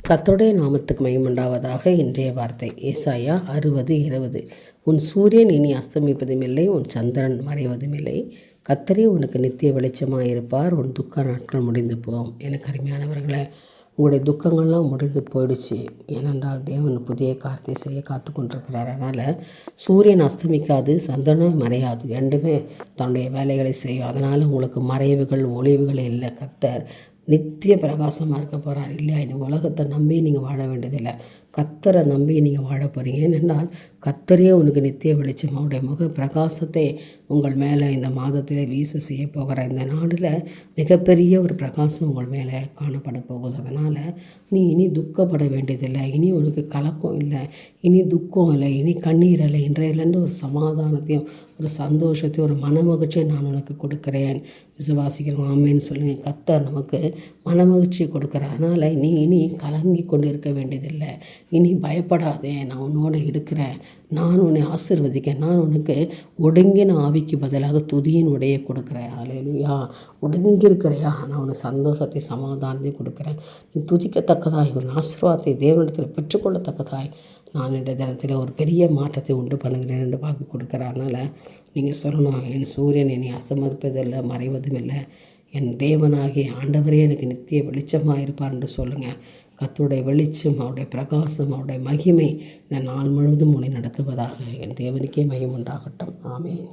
கர்த்தருடைய நாமத்துக்கு மகிமையுண்டாவதாக. இன்றைய வார்த்தை ஏசாயா 60:20. உன் சூரியன் இனி அஸ்தமிப்பதுமில்லை, உன் சந்திரன் மறைவதுமில்லை. கர்த்தரே உனக்கு நித்திய வெளிச்சமாயிருப்பார். உன் துக்க நாட்கள் முடிந்து போகும். எனக்கு அருமையானவர்களே, உங்களுடைய துக்கங்கள்லாம் முடிந்து போயிடுச்சு. ஏனென்றால் தேவன் புதிய காரியத்தை செய்ய காத்து கொண்டிருக்கிறார். அதனால் சூரியன் அஸ்தமிக்காது, சந்திரனும் மறையாது, ரெண்டுமே தன்னுடைய வேலைகளை செய்யும். அதனால் உங்களுக்கு மறைவுகள் ஒளிவுகள் இல்லை. கர்த்தர் நித்திய பிரகாசமாக இருக்க போகிறார். இல்லையா, இந்த உலகத்தை நம்பி நீங்கள் வாழ வேண்டியதில்லை, கர்த்தரை நம்பி நீங்கள் வாழ போகிறீங்க. ஏனென்றால் கர்த்தரே உனக்கு நித்திய வெளிச்சம், அவருடைய முக பிரகாசத்தை உங்கள் மேலே இந்த மாதத்தில் வீச செய்ய போகிற இந்த நாளில் மிகப்பெரிய ஒரு பிரகாசம் உங்கள் மேலே காணப்பட போகுது. அதனால் நீ இனி துக்கப்பட வேண்டியதில்லை, இனி உனக்கு கலக்கம் இல்லை, இனி துக்கம் இல்லை, இனி கண்ணீர் இல்லை. இன்றையிலேருந்து ஒரு சமாதானத்தையும் ஒரு சந்தோஷத்தையும் ஒரு மனமகிழ்ச்சியை நான் உனக்கு கொடுக்குறேன். விசுவாசிக்கிறோம், ஆமேன்னு சொல்லுங்கள். கர்த்தர் நமக்கு மனமகிழ்ச்சியை கொடுக்குறார். அதனால் நீ இனி கலங்கி கொண்டு இருக்க வேண்டியதில்லை. இனி பயப்படாதே, நான் உன்னோடு இருக்கிறேன், நான் உன்னை ஆசீர்வதிக்கிறேன், நான் உனக்கு ஒடுங்கின ஆவிக்கு பதிலாக துதியின் உடையை கொடுக்குறேன். அல்லேலூயா. ஒடுங்கி இருக்கிறையா, நான் உனக்கு சந்தோஷத்தை சமாதானத்தையும் கொடுக்குறேன். நீ துதிக்கத்தக்கதாய் உன் ஆசீர்வாதத்தை தேவனிடத்தில் பெற்றுக்கொள்ளத்தக்கதாய் நான் இந்த தினத்தில் ஒரு பெரிய மாற்றத்தை உண்டு பண்ணுகிறேன் என்று வாக்கு கொடுக்குறேன். அதனால் நீங்கள் சொல்லணும், என் சூரியன் என்னை அசமதிப்பதில்லை, மறைவதும் இல்லை, என் தேவனாகிய ஆண்டவரே எனக்கு நித்திய வெளிச்சமாக இருப்பார் என்று சொல்லுங்கள். கர்த்தருடைய வெளிச்சம், அவருடைய பிரகாசம், அவருடைய மகிமை இந்த நாள் முழுவதும் உன்னை நடத்துவதாக. என் தேவனுக்கே மகிமை உண்டாகட்டும். ஆமென்.